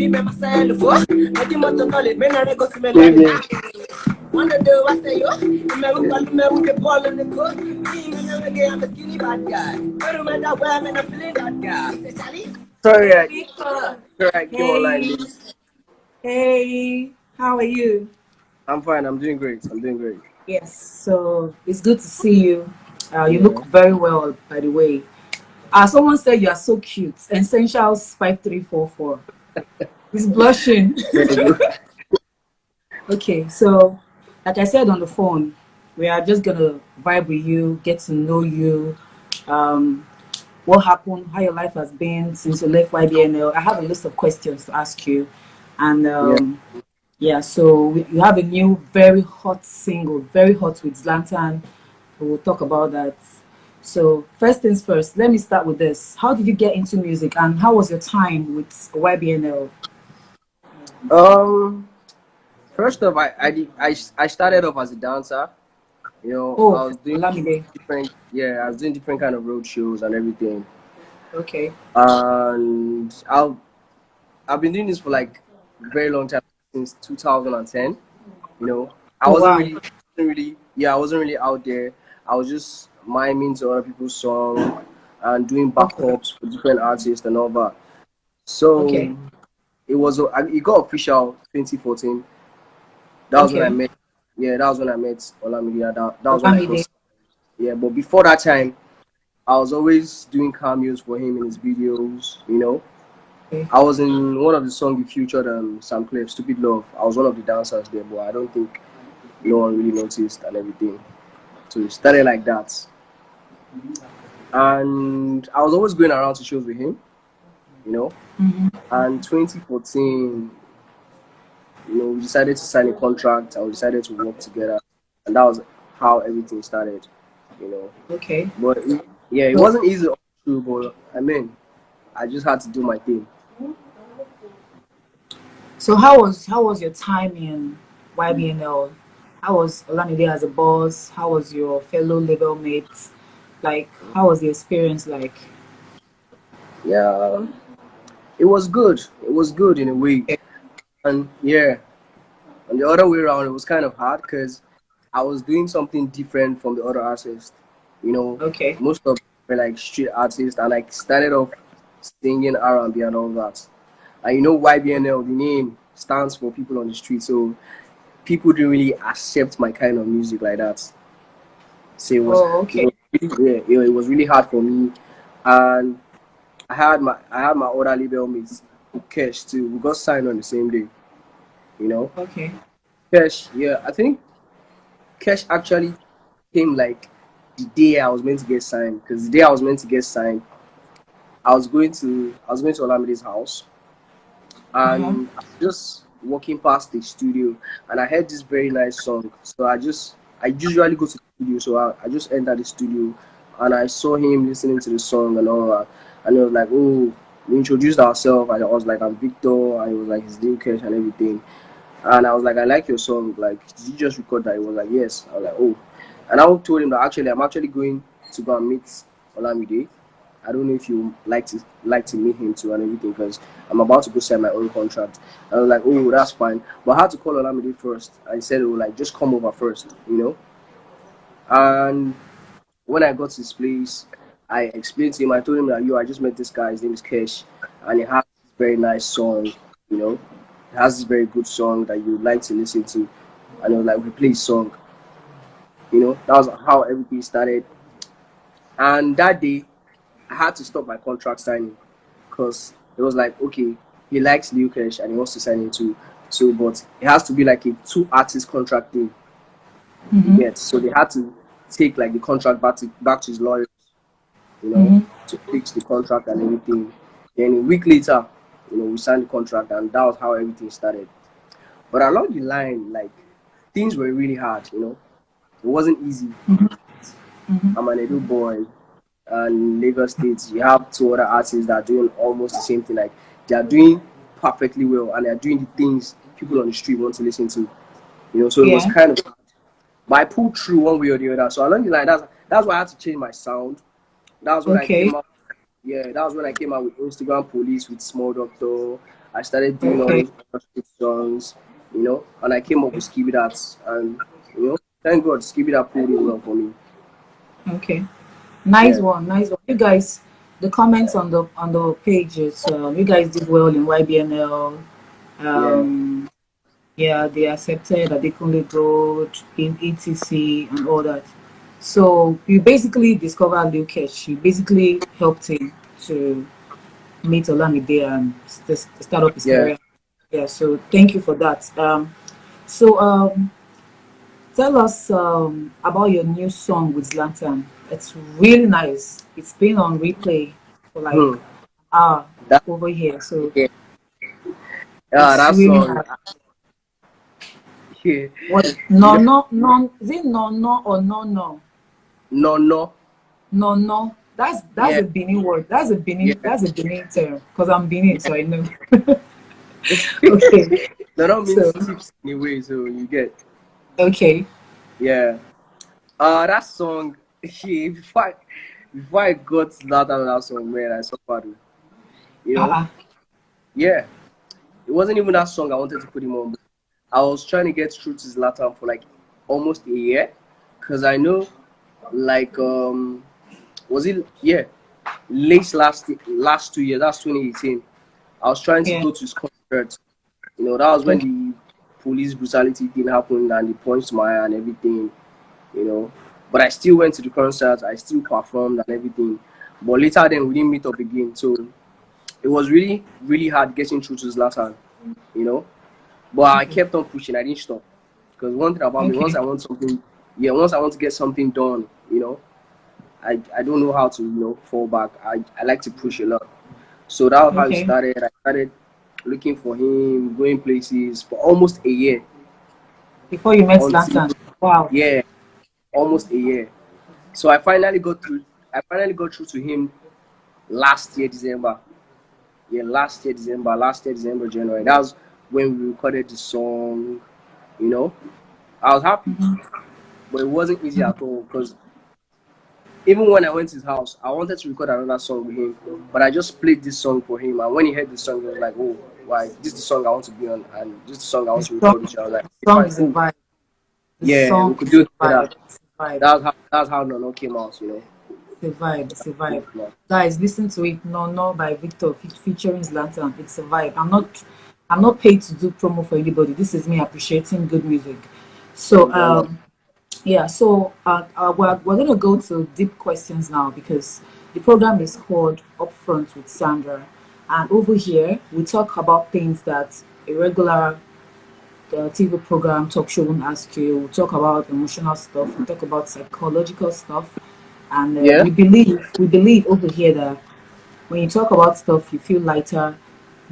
One of the I say yo, remember with the ball in the court. Me again, I'm a skinny bad guy. I don't matter where I'm in a feeling that guy. Say Charlie. Sorry, I came online. Hey, how are you? I'm fine. I'm doing great. Yes, so it's good to see you. You look very well, by the way. Someone said you are so cute. Essentials 5344. He's blushing. Okay, so like I said on the phone, we are just gonna vibe with you, get to know you, um, what happened, how your life has been since you left YBNL. I have a list of questions to ask you, and yeah, so you have a new, very hot single, very hot with Zlatan. We will talk about that. So first things first, let me start with this. How did you get into music, and how was your time with YBNL? First off, I started off as a dancer. You know, I Oh, was doing Olamide. I was doing different kind of road shows and everything. Okay. And I've been doing this for like a very long time, since 2010. You know, Oh wow. I wasn't really out there. I was just miming to other people's song and doing Okay. backups for different artists and all that. Okay. So it got official 2014. That was when I Okay. met. Yeah, that was when I met Olamide. That was when I Olamide. got. Yeah, but before that time, I was always doing cameos for him in his videos. You know, Okay. I was in one of the songs he featured Sam Clef, "Stupid Love." I was one of the dancers there, but I don't think no one really noticed and everything. So it started like that, and I was always going around to shows with him. You know, and 2014, you know, we decided to sign a contract and we decided to work together, and that was how everything started. You know, Okay. but yeah, it So, wasn't easy, true, but I mean, I just had to do my thing. so how was your time in YBNL? How was Olamide as a boss? How was your fellow label mates? Like, how was the experience like? Yeah, it was good. It was good in a way, Okay. and yeah, and the other way around, it was kind of hard because I was doing something different from the other artists. You know, Okay. most of them were like street artists, and I started off singing R&B and all that. And you know, YBNL, the name stands for people on the street, so people didn't really accept my kind of music like that. So Oh, okay. it was really hard for me, and I had my other label mates, Kesh too. We got signed on the same day. You know, Okay. Kesh. Yeah, I think Kesh actually came like the day I was meant to get signed. Because the day I was meant to get signed, I was going to Olamide's house, Uh-huh. and I was just walking past the studio, and I heard this very nice song. So I usually go to the studio, so I just entered the studio, and I saw him listening to the song and all that, and he was like, "Oh." We introduced ourselves, and I was like, "I'm Victor," and he was like, "His name Kesh," and everything. And I was like, "I like your song. Like, did you just record that?" He was like, "Yes." I was like, "Oh." And I told him that actually I'm actually going to go and meet Olamide. I don't know if you like to meet him too and everything, because I'm about to go sign my own contract. I was like, "Oh, that's fine." But I had to call Olamide first. I said, "Oh, like just come over first, you know." And when I got to his place, I explained to him. I told him that, "Yo, I just met this guy. His name is Kesh, and he has this very nice song. You know, he has this very good song that you would like to listen to." And he was like, "We play his song." You know, that was how everything started. And that day, I had to stop my contract signing because it was like, okay, he likes Lil Kesh and he wants to sign him too. So, but it has to be like a two artist contract thing. You Mm-hmm. get, so they had to take like the contract back to his lawyers, you know, Mm-hmm. to fix the contract and everything. Then a week later, you know, we signed the contract, and that was how everything started. But along the line, like things were really hard, you know. It wasn't easy. Mm-hmm. I'm an Edo boy, and Lagos State, you have two other artists that are doing almost the same thing. Like they are doing perfectly well, and they are doing the things people on the street want to listen to. You know, so it was Yeah. kind of. But I pulled through one way or the other. So along the line, that's why I had to change my sound. That was when I Okay. came out. Yeah, that was when I came out with Instagram Police with Small Doctor I started doing all Okay. those other songs, and I came up with Skibby That, and thank God Skibby That pulled it well for me. Okay. Nice Yeah, one. Nice one. You guys, the comments on the pages. You guys did well in YBNL. yeah. Um, yeah, they accepted Adekunle Gold in ETC and all that. So you basically discovered Lil Kesh. You basically helped him to meet Olamide and start up his Yeah. career. Yeah. So thank you for that. So tell us about your new song with Zlatan. It's really nice. It's been on replay for like Hmm. an hour That over here. So yeah. it's That really song. nice. Yeah. What You no know, no no is it no no or no no? no, no. No no. That's Yeah, a Benin word. yeah, That's a Benin term. Because I'm Benin, yeah. so I know. Okay. No, that So means tips anyway. So you get, okay. yeah. That song. Yeah, before I got that on that song, man, I suffered. You know, Uh-uh. yeah. It wasn't even that song I wanted to put him on. I was trying to get through to Zlatan for like almost a year, cause I know, like, was it, yeah, last 2 years. That's 2018. I was trying to Yeah. go to his concert. That was when Okay. the police brutality thing happened and they punched my eye and everything. You know, but I still went to the concert. I still performed and everything. But later then we didn't meet up again. So it was really really hard getting through to Zlatan. You know, but I Okay. kept on pushing. I didn't stop. Because one thing about me, once Okay. I want something, yeah, once I want to get something done, I don't know how to, fall back. I like to push a lot. So that was how it Okay. started. I started looking for him, going places for almost a year Before you met until, Lantern. Wow. yeah, almost a year. So I finally got through. I finally got through to him last year December. Yeah, last year December, January. That was when we recorded the song. You know, I was happy, but it wasn't easy at all because even when I went to his house, I wanted to record another song with him, but I just played this song for him. And when he heard the song, he was like, "Oh, why? This is the song I want to be on, and this is the song I The want to record with you." I was like, the "Okay, song fine, is a cool. vibe. The Yeah, we song could is do a it together." vibe. It's a vibe. That's how No No came out. It's a vibe. It's a Came vibe. out. Guys, listen to it. No, no, by Victor featuring Zlatan. It's a vibe. I'm not paid to do promo for anybody. This is me appreciating good music. So, Thank you very much. yeah. So, we're gonna go to deep questions now because the program is called Upfront with Sandra, and over here we talk about things that a regular the TV program talk show won't ask you. We'll talk about emotional stuff. We'll talk about psychological stuff, and Yeah, we believe over here that when you talk about stuff, you feel lighter.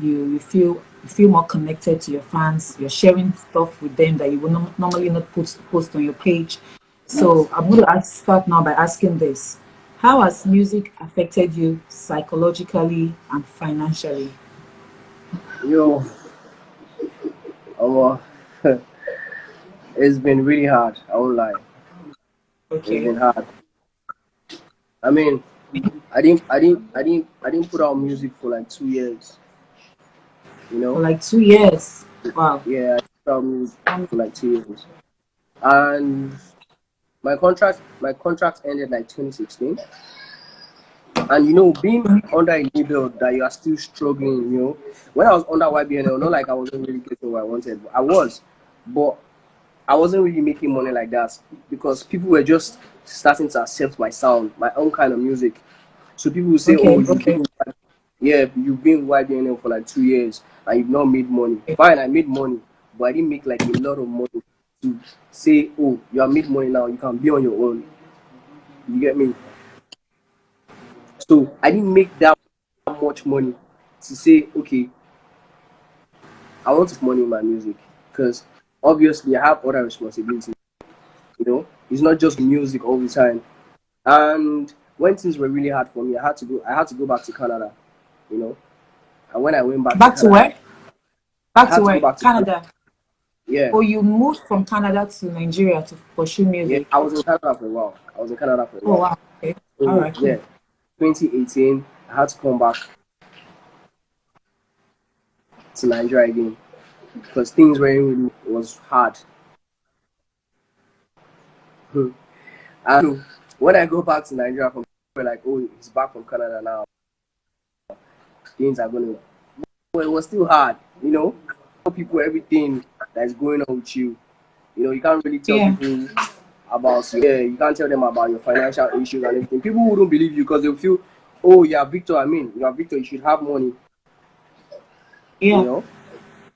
You feel more connected to your fans. You're sharing stuff with them that you would normally not post on your page. So I'm going to start now by asking this: how has music affected you psychologically and financially? yo, um, it's been really hard. I won't lie. It's Okay, been hard. I mean, I didn't put out music for like 2 years. You for know, like 2 years. Wow. yeah, I put out music Um, for like 2 years, and my contract ended like 2016. And being under a label that you are still struggling. When I was under YBNL, not like I wasn't really getting what I wanted, but I was, but I wasn't really making money like that because people were just starting to accept my sound, my own kind of music. So people will say, "Oh, okay, okay. yeah, you've been with YBNL for like 2 years and you've not made money." Fine, I made money, but I didn't make like a lot of money to say, "Oh, you have made money now. You can be on your own." You get me? So I didn't make that much money to say, "Okay, I want to put money in my music," because obviously I have other responsibilities. It's not just music all the time. And when things were really hard for me, I had to go back to Canada. You know, and when I went back to Back to Canada, where? I Back to had to go where? back to Canada. Canada. Yeah, Oh, you moved from Canada to Nigeria to pursue yeah. music. I was in Canada for a while. I was in Canada for a Oh while. wow. Okay. All So right. Cool. yeah, 2018, I had to come back to Nigeria again because things were really was hard. And when I go back to Nigeria, from people were like, oh, he's back from Canada now. Things are gonna. Well, it was still hard, you know. Tell people everything that is going on with you. You know, you can't really tell Yeah. people about you can't tell them about your financial issues and everything. People wouldn't believe you because they'll feel, oh, you are Victor. I mean, you are Victor. You should have money. You Yeah. know,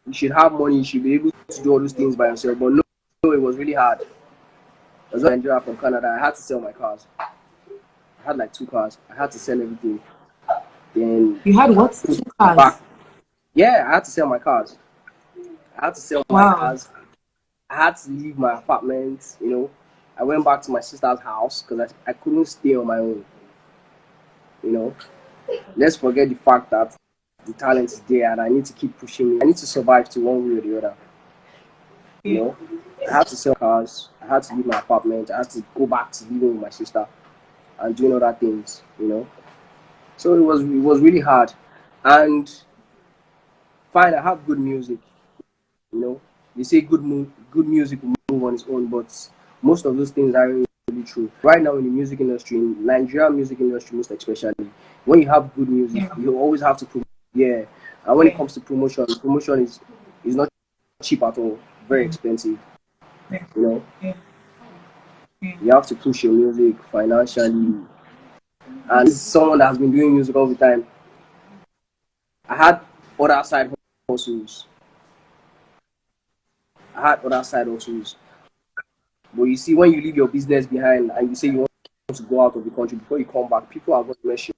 you should have money. You should be able to do all those things by yourself. But no, it was really hard. As well, Nigeria from Canada, I had to sell my cars. I had like 2 cars. I had to sell everything. Then You had what? Two back. cars. Yeah, I had to sell my cars. I had to sell my Wow. cars. I had to leave my apartment. You know, I went back to my sister's house because I couldn't stay on my own. You know, let's forget the fact that the talent is there and I need to keep pushing. I need to survive to one way or the other. You Yeah. know, I had to sell cars. I had to leave my apartment. I had to go back to living with my sister and doing other things. You know, so it was really hard. And fine, I have good music. You know, they say good music will move on its own, but most of those things aren't really true. Right now in the music industry, in Nigerian music industry most especially, when you have good music, Yeah. you always have to promote. Yeah, and when it Yeah. comes to promotion is not cheap at all. Very Yeah. expensive. Yeah. You know, Yeah. Yeah. you have to push your music financially. And this is someone that has been doing music all the time. I had other side hustles. I had other side hustles. But you see, when you leave your business behind and you say you want to go out of the country before you come back, people are going to mess you.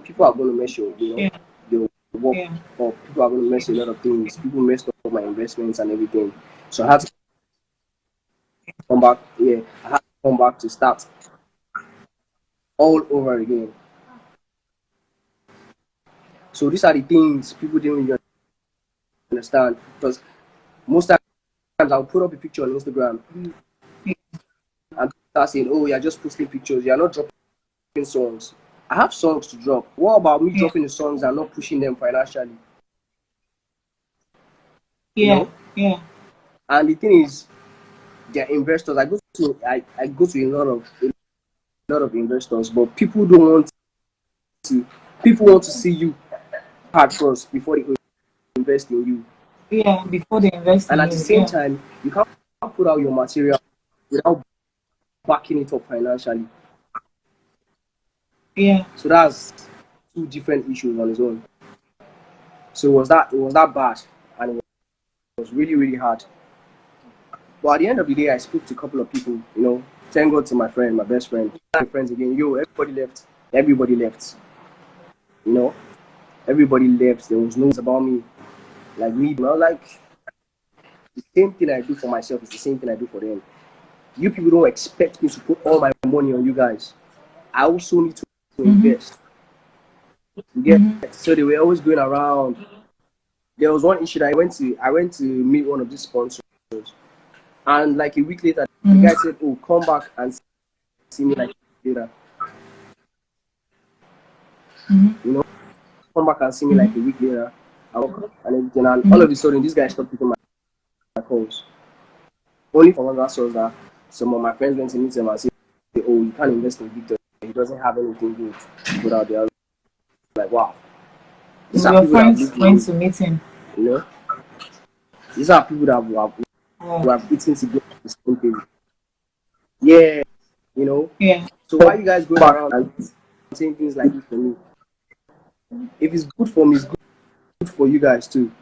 People are going to mess you. You know, Yeah. they'll work Yeah. up. People are going to mess a lot of things. People messed up my investments and everything. So I had to come back. Yeah, I had to come back to start all over again. So these are the things people didn't really understand because most times I'll put up a picture on Instagram and people start saying, "Oh, you're just posting pictures. You're not dropping songs." I have songs to drop. What about me Yeah. dropping the songs and not pushing them financially? You Yeah. know? Yeah. And the thing is, they're investors. I go to a lot of investors, but people don't want to. People want to see you hard first before they invest in you. Yeah. Before they invest And in at the you. same Yeah. time, you can't put out your material without backing it up financially. Yeah. So that's two different issues on its own. So it was that bad, and it was really really hard. But at the end of the day, I spoke to a couple of people. You know, thank God to my friend, my best friend, my friends again. Yo, everybody left. Everybody left. You know, everybody left. There was no one about me. Like me, you know, like the same thing I do for myself is the same thing I do for them. You people don't expect me to put all my money on you guys. I also need to Mhm. invest. You get Mhm. so they were always going around. There was one issue that I went to meet one of these sponsors, and like a week later, the Mhm. guy said, "Oh, come back and see me like a week later." Mhm. You know, come back and see me like Mhm. a week later. And everything, and all Mhm. of a sudden, this guy stopped picking my calls. Only for one source that some of my friends went to meet him and said, "Oh, you can't invest in Victor. He doesn't have anything good to put out there." I was like, wow, these are Your people that have friends lived with went me. to meet him. You know, these are people that who Oh. have eaten together the same thing. Yeah, you know. Yeah. So why are you guys going around and saying things like this for me? If it's good for me, it's good for you guys too.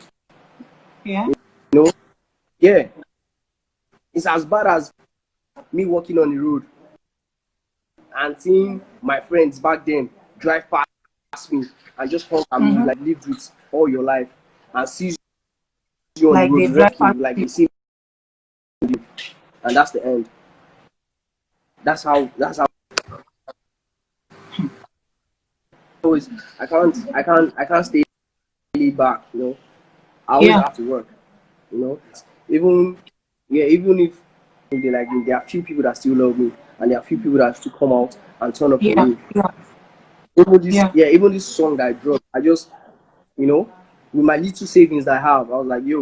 Yeah. You know, yeah. It's as bad as me walking on the road and seeing my friends back then drive past me and just honk at me Mhm. like lived with all your life and sees you on the Like road they drive past walking like you. they see you, and that's the end. That's how always I can't stay back, you know. I always Yeah. have to work, you know. Even yeah, even if they like me, there are few people that still love me and there are few people that still come out and turn up for Yeah. me. Yeah. Even this Yeah. yeah, even this song that I dropped, I just you know with my little savings that I have, I was like, yo,